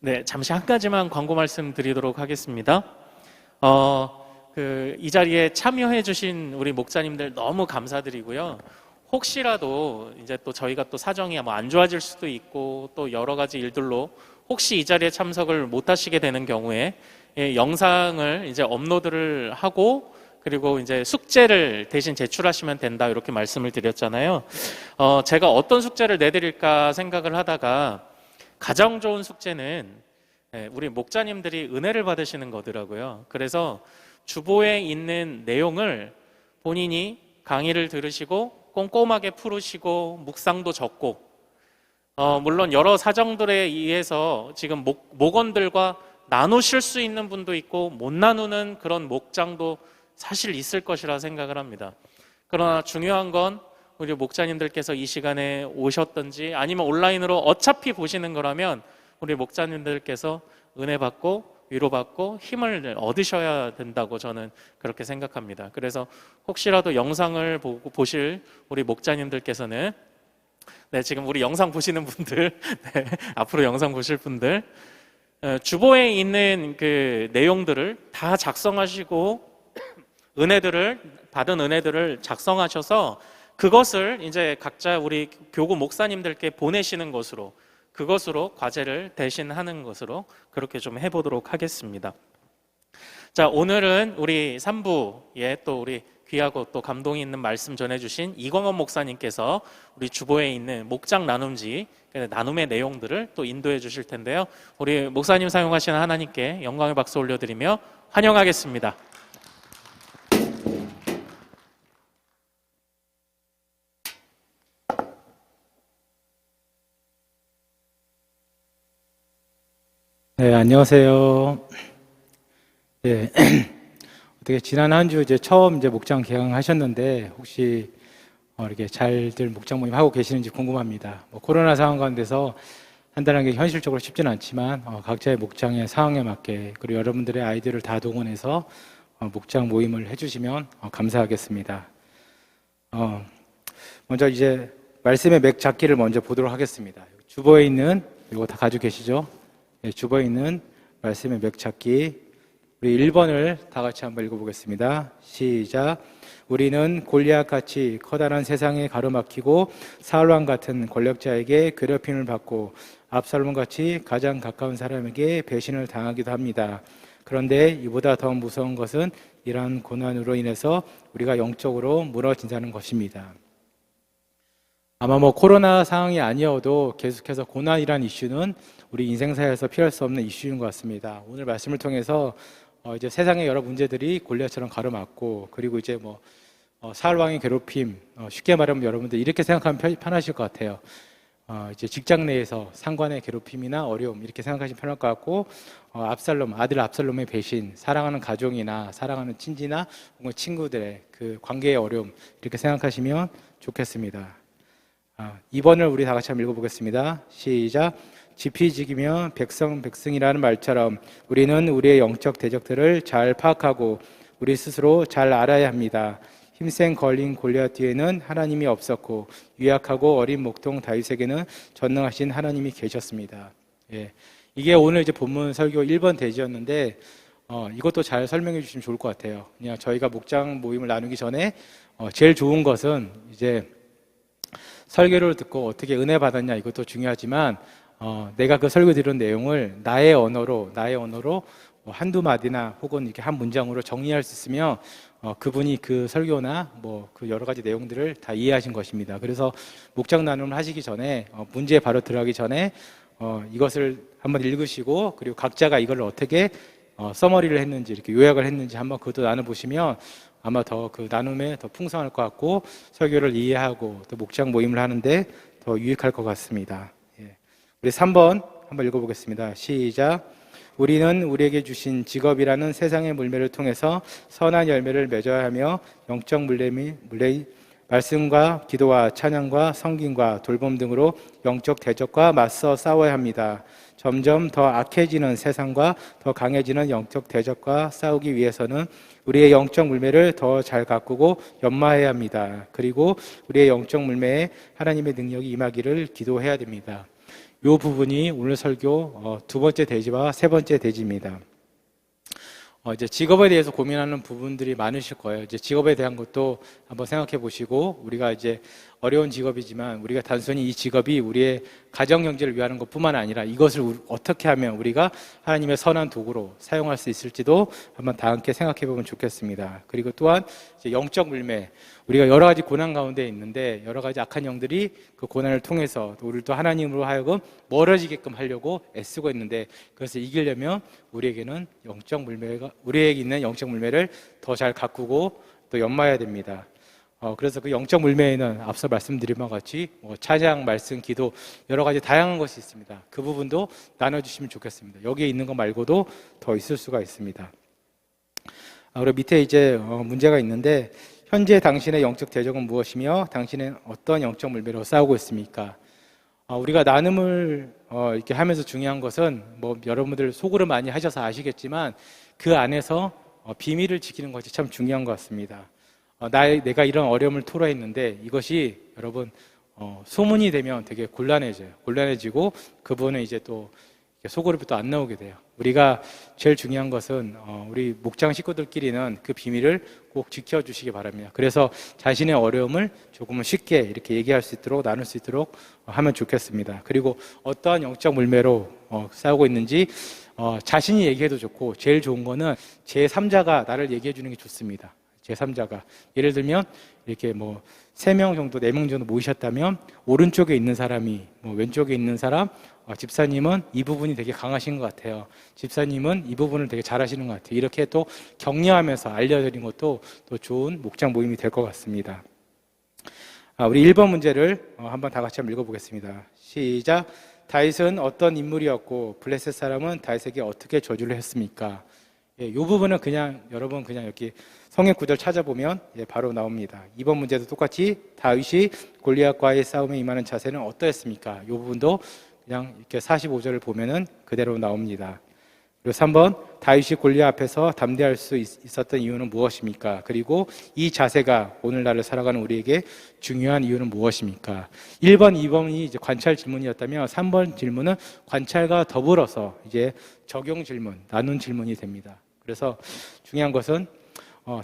네, 잠시 한 가지만 광고 말씀드리도록 하겠습니다. 이 자리에 참여해주신 우리 목사님들 너무 감사드리고요. 혹시라도 이제 또 저희가 또 사정이 뭐 안 좋아질 수도 있고 또 여러 가지 일들로 혹시 이 자리에 참석을 못 하시게 되는 경우에 영상을 이제 업로드를 하고 그리고 이제 숙제를 대신 제출하시면 된다 이렇게 말씀을 드렸잖아요. 제가 어떤 숙제를 내드릴까 생각을 하다가 가장 좋은 숙제는 우리 목자님들이 은혜를 받으시는 거더라고요. 그래서 주보에 있는 내용을 본인이 강의를 들으시고 꼼꼼하게 풀으시고 묵상도 적고 물론 여러 사정들에 의해서 지금 목원들과 나누실 수 있는 분도 있고 못 나누는 그런 목장도 사실 있을 것이라 생각을 합니다. 그러나 중요한 건 우리 목자님들께서 이 시간에 오셨든지 아니면 온라인으로 어차피 보시는 거라면 우리 목자님들께서 은혜 받고 위로받고 힘을 얻으셔야 된다고 저는 그렇게 생각합니다. 그래서 혹시라도 영상을 보실 우리 목자님들께서는 지금 우리 영상 보시는 분들 앞으로 영상 보실 분들 주보에 있는 그 내용들을 다 작성하시고 받은 은혜들을 작성하셔서 그것을 이제 각자 우리 교구 목사님들께 보내시는 것으로 그것으로 과제를 대신하는 것으로 그렇게 좀 해보도록 하겠습니다. 자, 오늘은 우리 3부에 또 우리 귀하고 또 감동이 있는 말씀 전해주신 이광원 목사님께서 우리 주보에 있는 목장 나눔지 나눔의 내용들을 또 인도해 주실 텐데요. 우리 목사님 사용하시는 하나님께 영광의 박수 올려드리며 환영하겠습니다. 네, 안녕하세요. 예, 어떻게 지난 한 주 이제 처음 이제 목장 개강하셨는데 혹시 이렇게 잘들 목장 모임 하고 계시는지 궁금합니다. 코로나 상황 가운데서 한다는 게 현실적으로 쉽지는 않지만 각자의 목장의 상황에 맞게 그리고 여러분들의 아이디어를 다 동원해서 목장 모임을 해주시면 감사하겠습니다. 먼저 이제 말씀의 맥 잡기를 먼저 보도록 하겠습니다. 주보에 있는 이거 다 가지고 계시죠? 주보에 있는 말씀의 맥 잡기 우리 1번을 다 같이 한번 읽어보겠습니다. 시작. 우리는 골리앗같이 커다란 세상에 가로막히고 사울왕 같은 권력자에게 괴롭힘을 받고 압살롬같이 가장 가까운 사람에게 배신을 당하기도 합니다. 그런데 이보다 더 무서운 것은 이러한 고난으로 인해서 우리가 영적으로 무너진다는 것입니다. 아마 코로나 상황이 아니어도 계속해서 고난이란 이슈는 우리 인생사에서 피할 수 없는 이슈인 것 같습니다. 오늘 말씀을 통해서 이제 세상의 여러 문제들이 골리앗처럼 가로막고 그리고 이제 사울왕의 괴롭힘 쉽게 말하면 여러분들 이렇게 생각하면 편하실 것 같아요. 이제 직장 내에서 상관의 괴롭힘이나 어려움 이렇게 생각하시면 편할 것 같고 아들 압살롬의 배신, 사랑하는 가족이나 사랑하는 친지나 혹은 친구들의 그 관계의 어려움 이렇게 생각하시면 좋겠습니다. 2번을 우리 다 같이 한번 읽어보겠습니다. 시작. 지피지기며 백성이라는 말처럼 우리는 우리의 영적 대적들을 잘 파악하고 우리 스스로 잘 알아야 합니다. 힘센 걸린 골리앗 뒤에는 하나님이 없었고 유약하고 어린 목동 다윗에게는 전능하신 하나님이 계셨습니다. 예, 이게 오늘 이제 본문 설교 1번 대지였는데 이것도 잘 설명해 주시면 좋을 것 같아요. 그냥 저희가 목장 모임을 나누기 전에 제일 좋은 것은 이제 설교를 듣고 어떻게 은혜 받았냐 이것도 중요하지만 내가 그 설교 들은 내용을 나의 언어로 한두 마디나 혹은 이렇게 한 문장으로 정리할 수 있으면 그분이 그 설교나 그 여러 가지 내용들을 다 이해하신 것입니다. 그래서 목장 나눔을 하시기 전에 문제에 바로 들어가기 전에 이것을 한번 읽으시고 그리고 각자가 이걸 어떻게 서머리를 했는지 이렇게 요약을 했는지 한번 그것도 나눠보시면 아마 더 그 나눔에 더 풍성할 것 같고 설교를 이해하고 또 목장 모임을 하는데 더 유익할 것 같습니다. 우리 3번 한번 읽어보겠습니다. 시작. 우리는 우리에게 주신 직업이라는 세상의 물매를 통해서 선한 열매를 맺어야 하며 영적 물매 말씀과 기도와 찬양과 성김과 돌봄 등으로 영적 대적과 맞서 싸워야 합니다. 점점 더 악해지는 세상과 더 강해지는 영적 대적과 싸우기 위해서는 우리의 영적 물매를 더 잘 가꾸고 연마해야 합니다. 그리고 우리의 영적 물매에 하나님의 능력이 임하기를 기도해야 됩니다. 이 부분이 오늘 설교 두 번째 대지와 세 번째 대지입니다. 이제 직업에 대해서 고민하는 부분들이 많으실 거예요. 이제 직업에 대한 것도 한번 생각해 보시고, 우리가 이제 어려운 직업이지만 우리가 단순히 이 직업이 우리의 가정 경제를 위하는 것뿐만 아니라 이것을 어떻게 하면 우리가 하나님의 선한 도구로 사용할 수 있을지도 한번 다 함께 생각해 보면 좋겠습니다. 그리고 또한 이제 영적 물매, 우리가 여러 가지 고난 가운데 있는데 여러 가지 악한 영들이 그 고난을 통해서 우리를 또 하나님으로 하여금 멀어지게끔 하려고 애쓰고 있는데, 그것을 이기려면 우리에게는 우리에게 있는 영적 물매를 더 잘 가꾸고 또 연마해야 됩니다. 그래서 그 영적 물매에는 앞서 말씀드린 바와 같이 찬양, 말씀, 기도 여러 가지 다양한 것이 있습니다. 그 부분도 나눠주시면 좋겠습니다. 여기에 있는 것 말고도 더 있을 수가 있습니다. 그리고 밑에 이제 문제가 있는데, 현재 당신의 영적 대적은 무엇이며 당신은 어떤 영적 물매로 싸우고 있습니까? 우리가 나눔을 이렇게 하면서 중요한 것은 여러분들 속으로 많이 하셔서 아시겠지만 그 안에서 비밀을 지키는 것이 참 중요한 것 같습니다. 내가 이런 어려움을 토로했는데 이것이 여러분 소문이 되면 되게 곤란해지고 그분은 이제 또 속으로 또 안 나오게 돼요. 우리가 제일 중요한 것은 우리 목장 식구들끼리는 그 비밀을 꼭 지켜주시기 바랍니다. 그래서 자신의 어려움을 조금은 쉽게 이렇게 얘기할 수 있도록, 나눌 수 있도록 하면 좋겠습니다. 그리고 어떠한 영적 물매로 싸우고 있는지 자신이 얘기해도 좋고, 제일 좋은 거는 제3자가 나를 얘기해 주는 게 좋습니다. 제3자가 예를 들면 이렇게 3명 정도, 4명 정도 모이셨다면 오른쪽에 있는 사람이 왼쪽에 있는 사람, 집사님은 이 부분이 되게 강하신 것 같아요. 집사님은 이 부분을 되게 잘하시는 것 같아요. 이렇게 또 격려하면서 알려드린 것도 또 좋은 목장 모임이 될 것 같습니다. 우리 1번 문제를 한번 다 같이 한번 읽어보겠습니다. 시작. 다윗은 어떤 인물이었고 블레셋 사람은 다윗에게 어떻게 저주를 했습니까? 이 부분은 여러분 여기 성경 구절 찾아보면 바로 나옵니다. 2번 문제도 똑같이 다윗이 골리앗과의 싸움에 임하는 자세는 어떠했습니까? 이 부분도 그냥 이렇게 45절을 보면은 그대로 나옵니다. 그리고 3번, 다윗이 골리앗 앞에서 담대할 수 있었던 이유는 무엇입니까? 그리고 이 자세가 오늘날을 살아가는 우리에게 중요한 이유는 무엇입니까? 1번, 2번이 이제 관찰 질문이었다면 3번 질문은 관찰과 더불어서 이제 적용 질문, 나눈 질문이 됩니다. 그래서 중요한 것은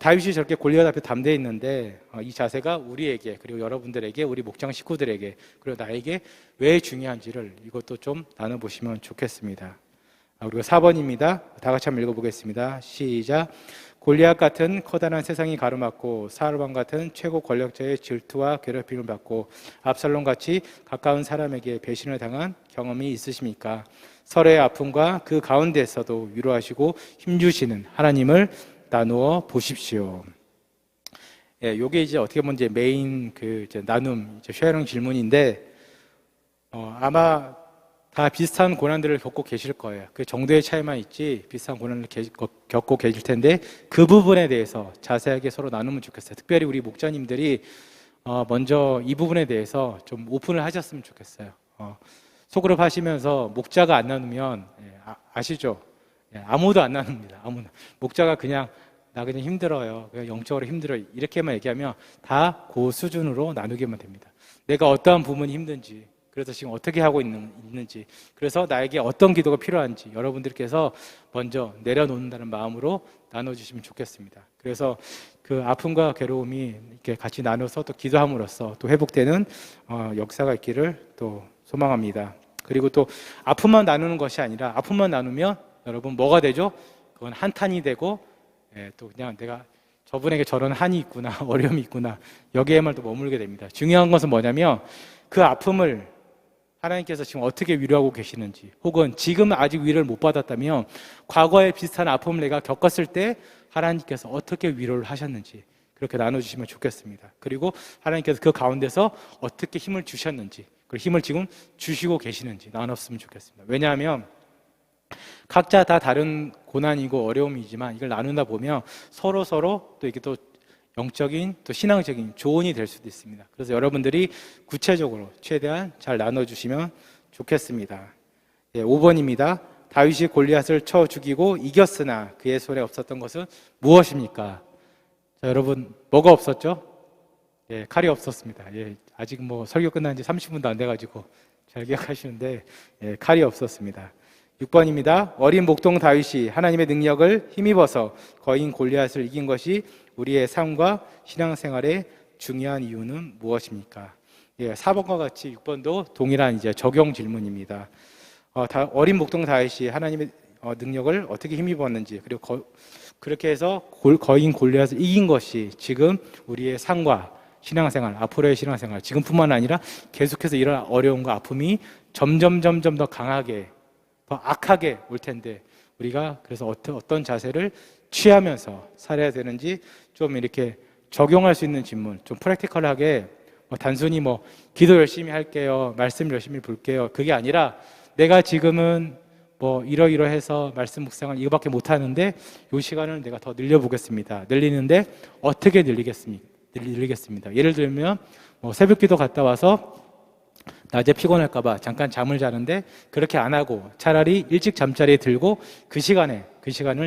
다윗이 저렇게 골리앗 앞에 담대했는데 이 자세가 우리에게, 그리고 여러분들에게, 우리 목장 식구들에게, 그리고 나에게 왜 중요한지를 이것도 좀 나눠보시면 좋겠습니다. 그리고 4번입니다. 다 같이 한번 읽어보겠습니다. 시작. 골리앗 같은 커다란 세상이 가로막고 사울 왕 같은 최고 권력자의 질투와 괴롭힘을 받고 압살롬 같이 가까운 사람에게 배신을 당한 경험이 있으십니까? 서로의 아픔과 그 가운데서도 위로하시고 힘주시는 하나님을 나누어 보십시오. 요게 이제 어떻게 보면 이제 메인 나눔, 쉐어링 질문인데, 아마 다 비슷한 고난들을 겪고 계실 거예요. 그 정도의 차이만 있지 비슷한 고난을 겪고 계실 텐데, 그 부분에 대해서 자세하게 서로 나누면 좋겠어요. 특별히 우리 목자님들이 먼저 이 부분에 대해서 좀 오픈을 하셨으면 좋겠어요. 소그룹 하시면서 목자가 안 나누면 아시죠? 아무도 안 나눕니다. 목자가 나 그냥 힘들어요, 그냥 영적으로 힘들어요, 이렇게만 얘기하면 다 그 수준으로 나누기만 됩니다. 내가 어떠한 부분이 힘든지, 그래서 지금 어떻게 하고 있는지, 그래서 나에게 어떤 기도가 필요한지 여러분들께서 먼저 내려놓는다는 마음으로 나눠주시면 좋겠습니다. 그래서 그 아픔과 괴로움이 이렇게 같이 나눠서 또 기도함으로써 또 회복되는 역사가 있기를 또 소망합니다. 그리고 또 아픔만 나누는 것이 아니라, 아픔만 나누면 여러분 뭐가 되죠? 그건 한탄이 되고, 또 그냥 내가 저분에게 저런 한이 있구나, 어려움이 있구나, 여기에만 또 머물게 됩니다. 중요한 것은 뭐냐면 그 아픔을 하나님께서 지금 어떻게 위로하고 계시는지, 혹은 지금 아직 위로를 못 받았다면 과거에 비슷한 아픔을 내가 겪었을 때 하나님께서 어떻게 위로를 하셨는지 그렇게 나눠주시면 좋겠습니다. 그리고 하나님께서 그 가운데서 어떻게 힘을 주셨는지, 그 힘을 지금 주시고 계시는지 나눴으면 좋겠습니다. 왜냐하면 각자 다 다른 고난이고 어려움이지만 이걸 나누다 보면 서로 또 이게 또 영적인 또 신앙적인 조언이 될 수도 있습니다. 그래서 여러분들이 구체적으로 최대한 잘 나눠주시면 좋겠습니다. 5번입니다. 다윗이 골리앗을 쳐 죽이고 이겼으나 그의 손에 없었던 것은 무엇입니까? 자, 여러분, 뭐가 없었죠? 칼이 없었습니다. 아직 설교 끝난 지 30분도 안 돼가지고 잘 기억하시는데 칼이 없었습니다. 6번입니다. 어린 목동 다윗이 하나님의 능력을 힘입어서 거인 골리앗을 이긴 것이 우리의 삶과 신앙생활의 중요한 이유는 무엇입니까? 4번과 같이 6번도 동일한 이제 적용 질문입니다. 어린 목동 다윗이 하나님의 능력을 어떻게 힘입었는지, 그리고 그렇게 해서 거인 골리앗을 이긴 것이 지금 우리의 삶과 신앙생활, 앞으로의 신앙생활, 지금뿐만 아니라 계속해서 이런 어려움과 아픔이 점점 더 강하게, 더 악하게 올 텐데, 우리가 그래서 어떤 자세를 취하면서 살아야 되는지 좀 이렇게 적용할 수 있는 질문, 좀 프랙티컬하게, 단순히 기도 열심히 할게요, 말씀 열심히 볼게요, 그게 아니라 내가 지금은 이러이러해서 말씀 묵상을 이거밖에 못하는데 이 시간을 내가 더 늘려보겠습니다. 늘리는데 어떻게 늘리겠습니다. 예를 들면 새벽 기도 갔다 와서 낮에 피곤할까봐 잠깐 잠을 자는데 그렇게 안 하고 차라리 일찍 잠자리에 들고 그 시간을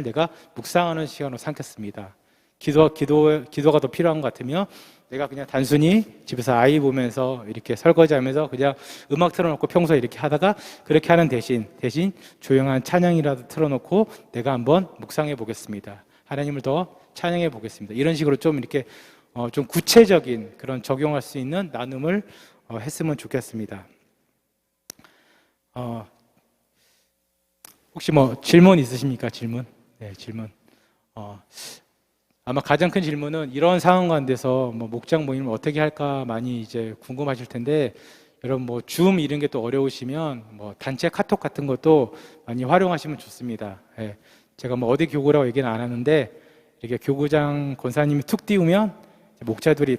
내가 묵상하는 시간으로 삼겠습니다. 기도가 더 필요한 것 같으면 내가 그냥 단순히 집에서 아이 보면서 이렇게 설거지하면서 그냥 음악 틀어놓고 평소에 이렇게 하다가 그렇게 하는 대신 조용한 찬양이라도 틀어놓고 내가 한번 묵상해 보겠습니다. 하나님을 더 찬양해 보겠습니다. 이런 식으로 좀 이렇게 좀 구체적인 그런 적용할 수 있는 나눔을 했으면 좋겠습니다. 혹시 질문 있으십니까? 질문? 네, 질문. 아마 가장 큰 질문은 이런 상황 가운데서 목장 모임을 어떻게 할까 많이 이제 궁금하실 텐데, 여러분 줌 이런 게 또 어려우시면 단체 카톡 같은 것도 많이 활용하시면 좋습니다. 제가 어디 교구라고 얘기는 안 하는데 이렇게 교구장 권사님이 툭 띄우면 목자들이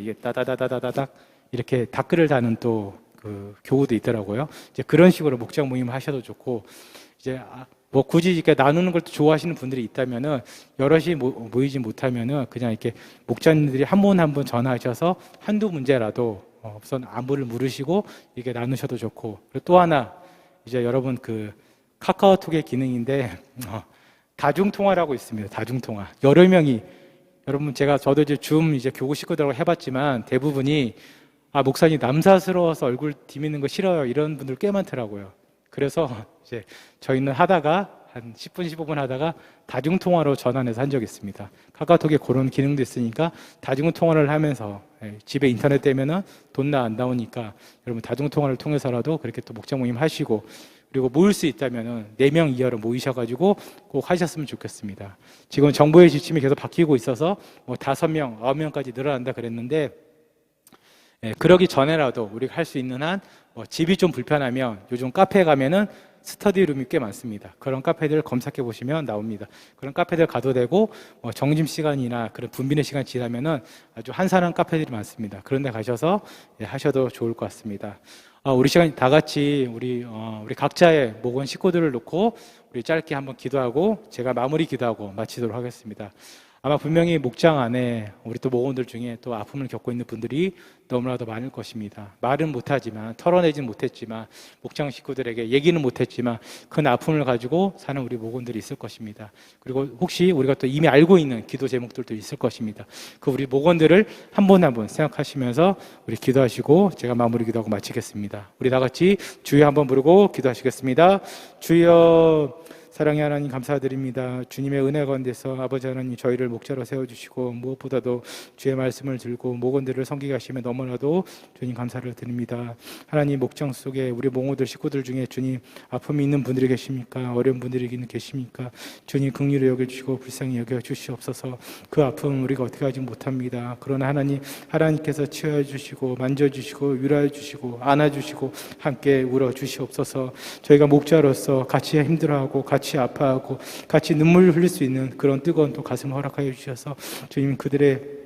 이게 따다다다다닥 이렇게 댓글을 다는 또 그 교구도 있더라고요. 이제 그런 식으로 목장 모임을 하셔도 좋고, 이제 굳이 이렇게 나누는 걸 좋아하시는 분들이 있다면은 여럿이 모이지 못하면은 그냥 이렇게 목자님들이 한 분 한 분 전화하셔서 한두 문제라도 우선 안부를 물으시고 이렇게 나누셔도 좋고, 그리고 또 하나 이제 여러분 그 카카오톡의 기능인데 다중통화라고 있습니다. 다중통화. 여러 명이 여러분 저도 이제 줌 이제 교구 식구들하고 해봤지만 대부분이 목사님 남사스러워서 얼굴 디미는 거 싫어요 이런 분들 꽤 많더라고요. 그래서 이제 저희는 하다가 한 10분, 15분 하다가 다중통화로 전환해서 한 적이 있습니다. 카카오톡에 그런 기능도 있으니까 다중통화를 하면서 집에 인터넷 되면은 돈 안 나오니까 여러분 다중통화를 통해서라도 그렇게 또 목장 모임 하시고, 그리고 모일 수 있다면은 4명 이하로 모이셔가지고 꼭 하셨으면 좋겠습니다. 지금 정부의 지침이 계속 바뀌고 있어서 5명, 9명까지 늘어난다 그랬는데, 그러기 전에라도 우리가 할 수 있는 한 집이 좀 불편하면 요즘 카페에 가면은 스터디룸이 꽤 많습니다. 그런 카페들 검색해 보시면 나옵니다. 그런 카페들 가도 되고 점심시간이나 그런 분비의 시간 지나면은 아주 한산한 카페들이 많습니다. 그런 데 가셔서 하셔도 좋을 것 같습니다. 우리 시간 다 같이 우리 각자의 목원 식구들을 놓고 우리 짧게 한번 기도하고 제가 마무리 기도하고 마치도록 하겠습니다. 아마 분명히 목장 안에 우리 또 목원들 중에 또 아픔을 겪고 있는 분들이 너무나도 많을 것입니다. 말은 못하지만, 털어내진 못했지만, 목장 식구들에게 얘기는 못했지만 큰 아픔을 가지고 사는 우리 목원들이 있을 것입니다. 그리고 혹시 우리가 또 이미 알고 있는 기도 제목들도 있을 것입니다. 그 우리 목원들을 한 분 한 분 생각하시면서 우리 기도하시고 제가 마무리 기도하고 마치겠습니다. 우리 다 같이 주여 한번 부르고 기도하시겠습니다. 주여, 사랑의 하나님 감사드립니다. 주님의 은혜 가운데서 아버지 하나님 저희를 목자로 세워주시고 무엇보다도 주의 말씀을 들고 목원들을 섬기게 하시면 너무나도 주님 감사를 드립니다. 하나님 목장 속에 우리 몽호들 식구들 중에 주님 아픔이 있는 분들이 계십니까? 어려운 분들이 계십니까? 주님 긍휼히 여겨주시고 불쌍히 여겨주시옵소서. 그 아픔 우리가 어떻게 하지 못합니다. 그러나 하나님께서 치유해 주시고 만져주시고 위로해 주시고 안아주시고 함께 울어주시옵소서. 저희가 목자로서 같이 힘들어하고 같이 아파하고 같이 눈물 흘릴 수 있는 그런 뜨거운 또 가슴을 허락하여 주셔서 주님 그들의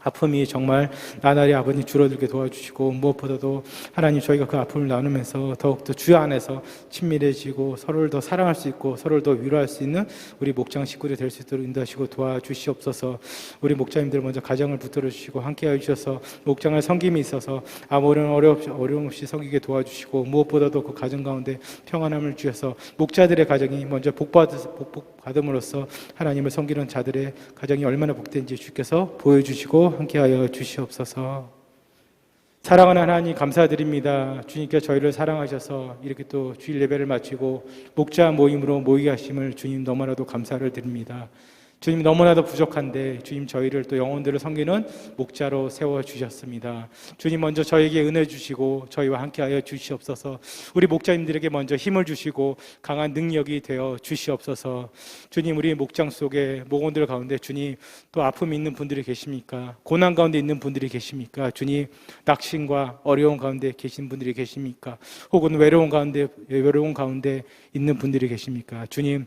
아픔이 정말 나날이 아버님 줄어들게 도와주시고, 무엇보다도 하나님 저희가 그 아픔을 나누면서 더욱더 주 안에서 친밀해지고 서로를 더 사랑할 수 있고 서로를 더 위로할 수 있는 우리 목장 식구들이 될 수 있도록 인도하시고 도와주시옵소서. 우리 목자님들 먼저 가정을 붙들어 주시고 함께하여 주셔서 목장을 섬김이 있어서 아무런 어려움 없이 섬기게 도와주시고, 무엇보다도 그 가정 가운데 평안함을 주셔서 목자들의 가정이 먼저 복받음으로써 하나님을 섬기는 자들의 가정이 얼마나 복된지 주께서 보여주시고 함께하여 주시옵소서. 사랑하는 하나님 감사드립니다. 주님께서 저희를 사랑하셔서 이렇게 또 주일 예배를 마치고 목자 모임으로 모이게 하심을 주님 너무나도 감사를 드립니다. 주님 너무나도 부족한데 주님 저희를 또 영혼들을 섬기는 목자로 세워주셨습니다. 주님 먼저 저에게 은혜 주시고 저희와 함께하여 주시옵소서. 우리 목자님들에게 먼저 힘을 주시고 강한 능력이 되어 주시옵소서. 주님 우리 목장 속에 목원들 가운데 주님 또 아픔이 있는 분들이 계십니까? 고난 가운데 있는 분들이 계십니까? 주님 낙심과 어려운 가운데 계신 분들이 계십니까? 혹은 외로운 가운데 있는 분들이 계십니까? 주님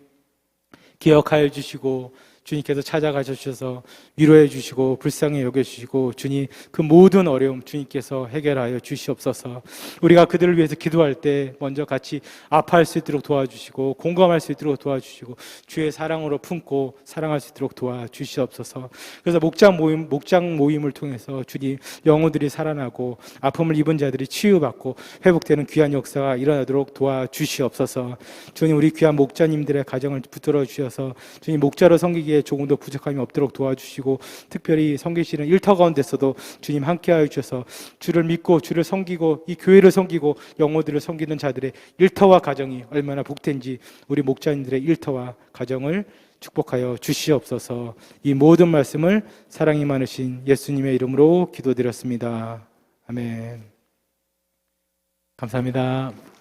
기억하여 주시고 주님께서 찾아가셔 주셔서 위로해 주시고 불쌍히 여겨주시고 주님 그 모든 어려움 주님께서 해결하여 주시옵소서. 우리가 그들을 위해서 기도할 때 먼저 같이 아파할 수 있도록 도와주시고 공감할 수 있도록 도와주시고 주의 사랑으로 품고 사랑할 수 있도록 도와주시옵소서. 그래서 목장 모임을 통해서 주님 영혼들이 살아나고 아픔을 입은 자들이 치유받고 회복되는 귀한 역사가 일어나도록 도와주시옵소서. 주님 우리 귀한 목자님들의 가정을 붙들어 주셔서 주님 목자로 섬기기에 조금 더 부족함이 없도록 도와주시고 특별히 섬기시는 일터 가운데서도 주님 함께하여 주셔서 주를 믿고 주를 섬기고 이 교회를 섬기고 영혼들을 섬기는 자들의 일터와 가정이 얼마나 복된지 우리 목자님들의 일터와 가정을 축복하여 주시옵소서. 이 모든 말씀을 사랑이 많으신 예수님의 이름으로 기도드렸습니다. 아멘. 감사합니다.